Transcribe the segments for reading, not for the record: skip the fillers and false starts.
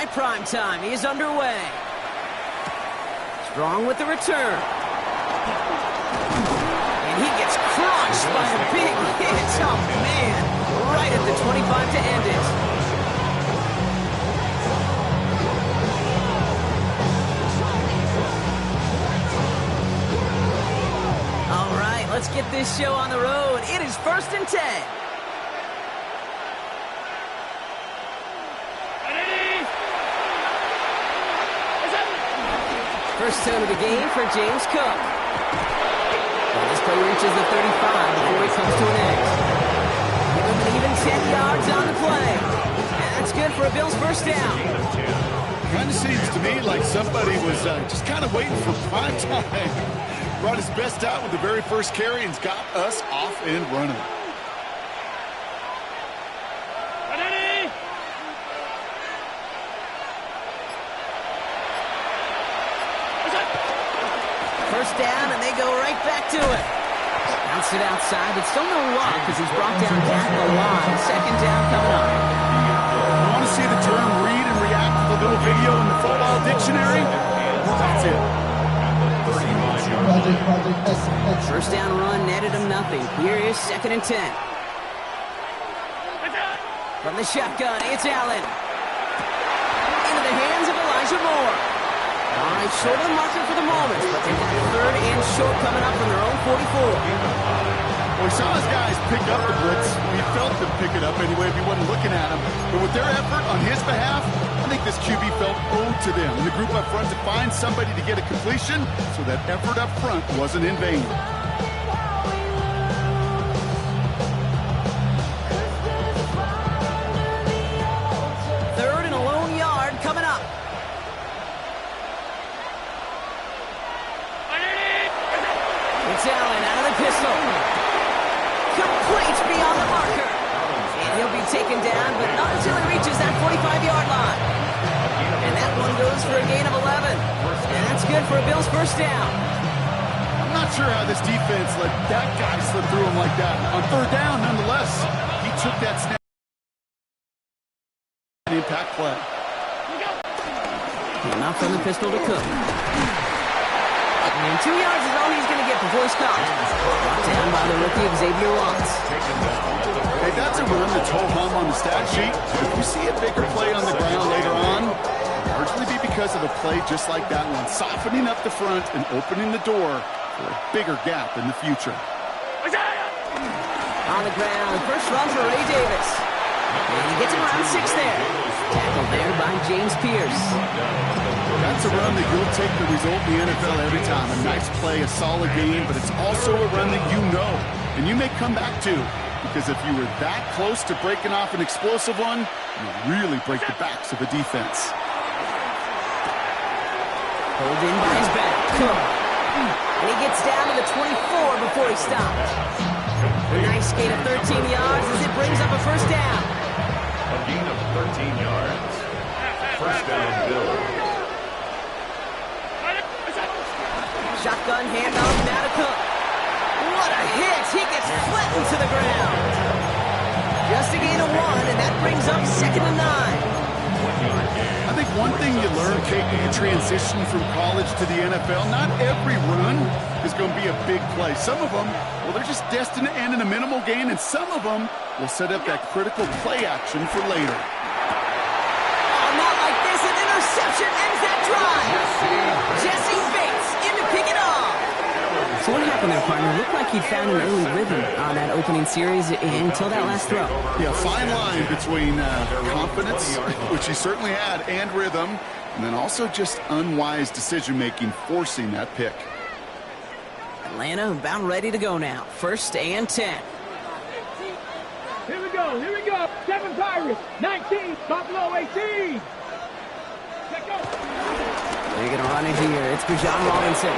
right, prime time is underway. Strong with the return. And he gets crushed by a big hit. Oh, man. Right at the 25 to end it. All right, let's get this show on the road. It is 1st and 10. First tone of the game for James Cook. Well, this play reaches the 35 before he comes to an end. Give him an even 10 yards on the play. And that's good for a Bills first down. Kind of seems to me like somebody was just kind of waiting for prime time. Brought his best out with the very first carry and's got us off and running. First down, and they go right back to it. Bounced it outside, but still no luck because he's brought down at the line. Second down coming up. You want to see the term read and react to the little video in the football dictionary? That's it. First down run netted him nothing. Here is 2nd and 10. From the shotgun, it's Allen. Into the hands of Elijah Moore. All right, short of the marker for the moment, but they've got 3rd and short coming up from their own 44. Well, we saw his guys pick up the blitz. We felt them pick it up anyway if he wasn't looking at him. But with their effort on his behalf, I think this QB felt owed to them and the group up front to find somebody to get a completion, so that effort up front wasn't in vain. Third and a lone yard coming up. It's Allen out of the pistol. Complete beyond the marker. And he'll be taken down, but not until he reaches that 45-yard line. And that one goes for a gain of 11. And that's good for a Bills first down. I'm not sure how this defense let that guy slip through him like that. On 3rd down, nonetheless, he took that snap. Impact play. Enough from the pistol to Cook. And 2 yards is all he's going to get before he's caught. Brought down by the rookie Xavier Watts. Hey, that's a run that's ho-hum on the stat sheet. If you see a bigger play on the ground later on, it'll largely be because of a play just like that one, softening up the front and opening the door for a bigger gap in the future. On the ground, first run for Ray Davis. And he gets him around 6 there. Tackled there by James Pierce. That's a run that you'll take the result in the NFL every time. A nice play, a solid game, but it's also a run that you know and you may come back to, because if you were that close to breaking off an explosive one, you'll really break the backs of the defense. Pulled in by his back. Cook. And he gets down to the 24 before he stopped. A nice gain of 13 yards as it brings up a first down. A gain of 13 yards. First down, Bills. Shotgun handoff now to Cook. What a hit! He gets flattened to the ground. Just a gain of 1, and that brings up 2nd and 9. I think one thing you learn, Kate, when you transition from college to the NFL, not every run is going to be a big play. Some of them, well, they're just destined to end in a minimal gain, and some of them will set up that critical play action for later. Oh, not like this. An interception ends that drive. Jesse Bates in to pick it off. So what happened there, partner? Looked like he found an early rhythm on that opening series until that last throw. Yeah, fine line between confidence, which he certainly had, and rhythm, and then also just unwise decision-making, forcing that pick. Atlanta about ready to go now. 1st and 10. Here we go. 7 Pirates, 19, Buffalo 18. Let's go. They're going to run it here. It's Bijan Robinson.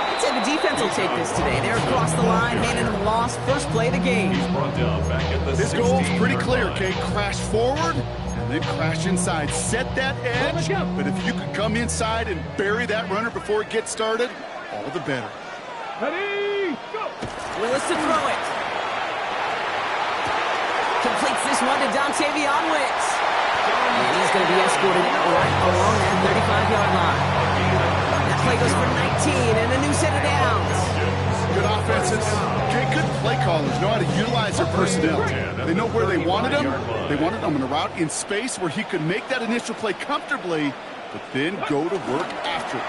I'd say the defense will take this today. They're across the line, handing them a loss. First play of the game. This goal's pretty clear, Kate. Crash forward and then crash inside. Set that edge, but if you could come inside and bury that runner before it gets started, all the better. Ready, go. Willis to throw it. Completes this one to Dontavion Wicks. And he's going to be escorted out right along that 35-yard line. That play goes for 19 and a new set of downs. Good offenses. Okay, good play callers know how to utilize their personnel. They know where they wanted him. They wanted him on a route in space where he could make that initial play comfortably, but then go to work after it.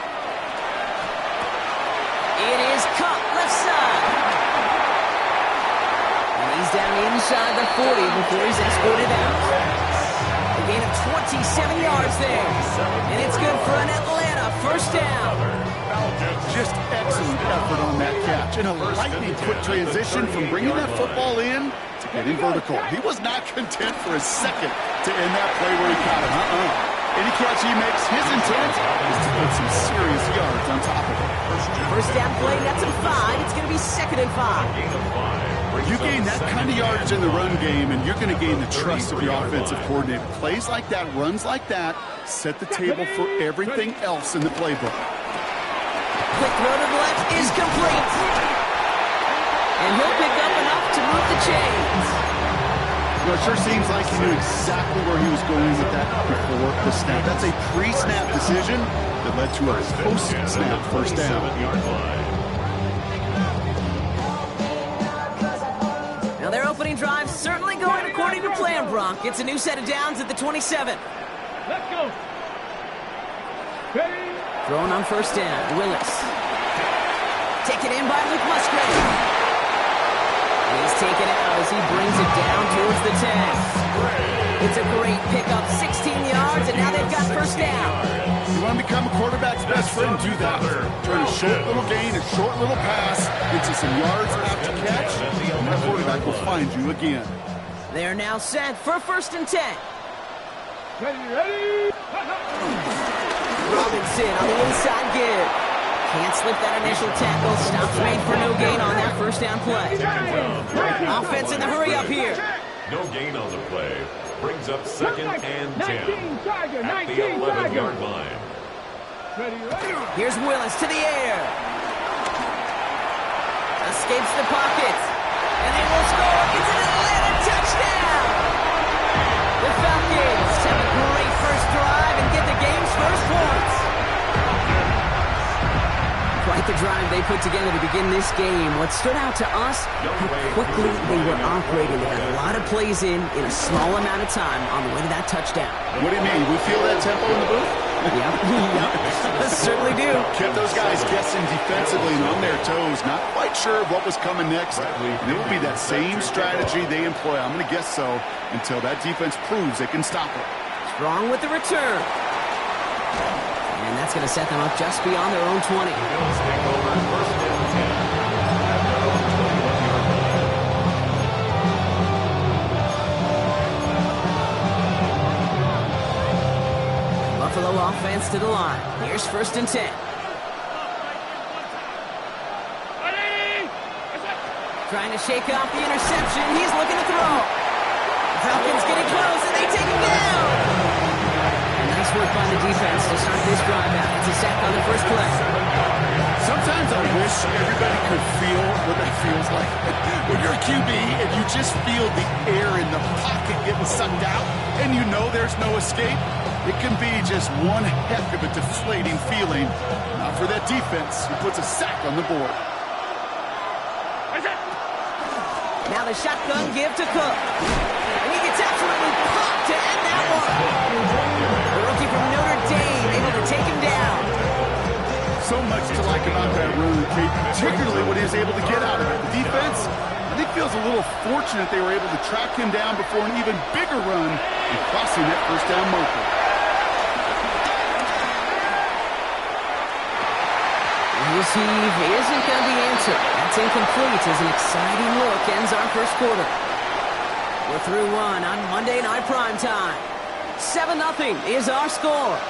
It is caught left side. And he's down inside the 40 before he's escorted out. A gain of 27 yards there. And it's good for an Atlanta first down. Just excellent effort on that catch. And a lightning quick transition from bringing that football in to getting vertical. He was not content for a second to end that play where he caught it. Any catch he makes, his intent is to put some serious yards on top of it. First down play, that's a 5. It's going to be 2nd and 5. You gain that kind of yardage in the run game, and you're going to gain the trust of your offensive coordinator. Plays like that, runs like that, set the table for everything else in the playbook. Quick throw to the left is complete. And he'll pick up enough to move the chains. Well, it sure seems like he knew exactly where he was going with that before the snap. That's a pre-snap decision that led to a post-snap first down. Now their opening drive certainly going according to plan, Bronk. It's a new set of downs at the 27. Let's go. Ready? Throwing on first down, Willis. Taken in by Luke Musgrave. He's taken out as he brings it down towards the 10. It's a great pickup, 16 yards, and now they've got first down. You want to become a quarterback's best friend, do that. Turn a short little gain, a short little pass into some yards after catch, and that quarterback will find you again. They're now set for 1st and 10. Ready? Robinson on the inside give. Can't slip that initial tackle. Stops made for no gain on that first down play. Offense in the hurry up here. No gain on the play. Brings up 2nd and 10 at the 11-yard line. Here's Willis to the air. Escapes the pocket. And they will score. It's an Atlanta touchdown. The Falcons have a great first drive and get the game's first points. Quite the drive they put together to begin this game. What stood out to us, how quickly they were operating. They got a lot of plays in a small amount of time on the way to that touchdown. What do you mean? We feel that tempo in the booth? Yep. Certainly do. Kept those guys guessing defensively and on their toes, not quite sure what was coming next. And it will be that same strategy they employ, I'm going to guess so, until that defense proves they can stop it. Strong with the return. And that's going to set them up just beyond their own 20. Buffalo offense to the line. Here's 1st and 10. Trying to shake off the interception. He's looking to throw. Falcons getting close, and they take him down. Nice work by the defense to start this drive out. It's a sack on the first play. Sometimes I wish everybody could feel what that feels like. When you're a QB and you just feel the air in the pocket getting sucked out and you know there's no escape, it can be just one heck of a deflating feeling. Not for that defense who puts a sack on the board. Now the shotgun give to Cook. And he gets absolutely popped to end that one. The rookie from Notre Dame able to take him down. So much to like about that run, Kate, particularly what he was able to get out of it. The defense, I think, feels a little fortunate they were able to track him down before an even bigger run and crossing that first down marker. Receive isn't going to be answered. That's incomplete as an exciting look ends our first quarter. We're through one on Monday Night Primetime. 7-0 is our score.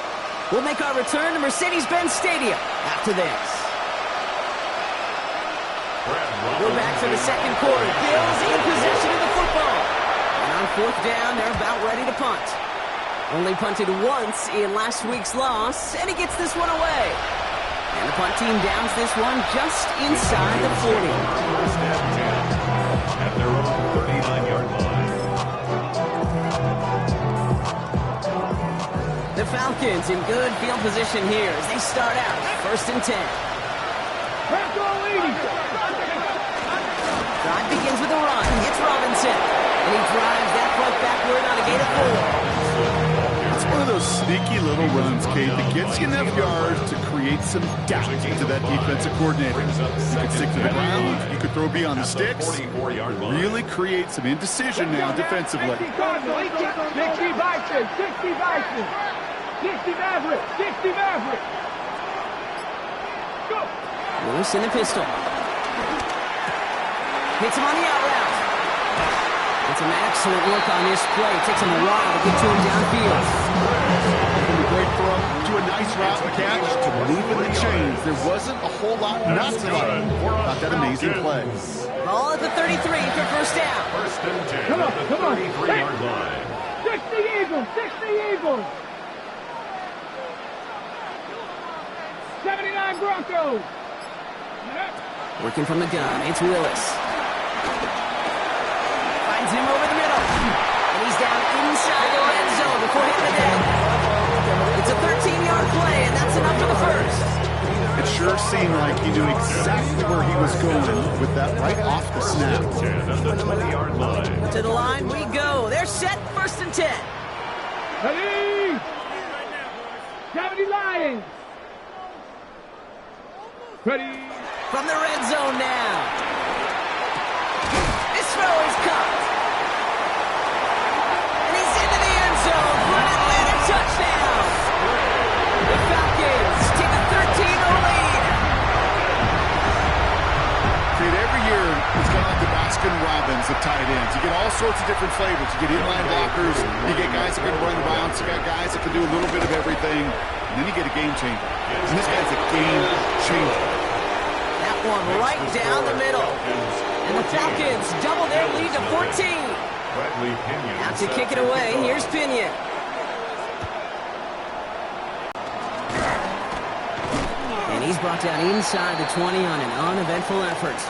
We'll make our return to Mercedes-Benz Stadium after this. We're back for the second quarter. Bills in possession of the football. And on 4th down, they're about ready to punt. Only punted once in last week's loss, and he gets this one away. And the punt team downs this one just inside the 40. At their own 39-yard line. The Falcons in good field position here as they start out 1st and 10. Drive begins with a run. It's Robinson. And he drives that puck backward on a gain of 4. It's one of those sneaky little runs, Kate, that gets you enough yards to create some doubt to that defensive coordinator. You could stick to the ground. You could throw beyond the sticks. Really create some indecision now defensively. 60 Bison, 60 Bison, 60 Maverick, 60 Maverick. Go. Lewis in the pistol. Hits him on the out route. It's an excellent look on this play. It takes him a while to get to him downfield. From a great throw to a nice route and catch to moving the chains. There wasn't a whole lot not to like about that amazing play. Ball at the 33 for first down. 1st and 10 Come on, at the come on. 33-yard line. 60 Eagles, 60 Eagles. 79 Broncos. Working from the gun, it's Willis. Finds him over the middle. And he's down inside the red zone before hitting the deck. It's a 13-yard play, and that's enough for the first. It sure seemed like he knew exactly where he was going with that right off the snap. 10 at the 20-yard line. To the line we go. They're set 1st and 10. Ready? 70 Lions. Ready? From the red zone now. This throw is caught. And he's into the end zone for an Atlanta touchdown. The Falcons take a 13-0 lead. Kate, every year it's kind of like the Baskin Robbins of tight ends. You get all sorts of different flavors. You get inline blockers. You get guys that can run routes. You got guys that can do a little bit of everything. And then you get a game changer. And this guy's a game changer. That one right down the middle. And the Falcons double their lead to 14. Out to kick it away, here's Pinion. And he's brought down inside the 20 on an uneventful effort.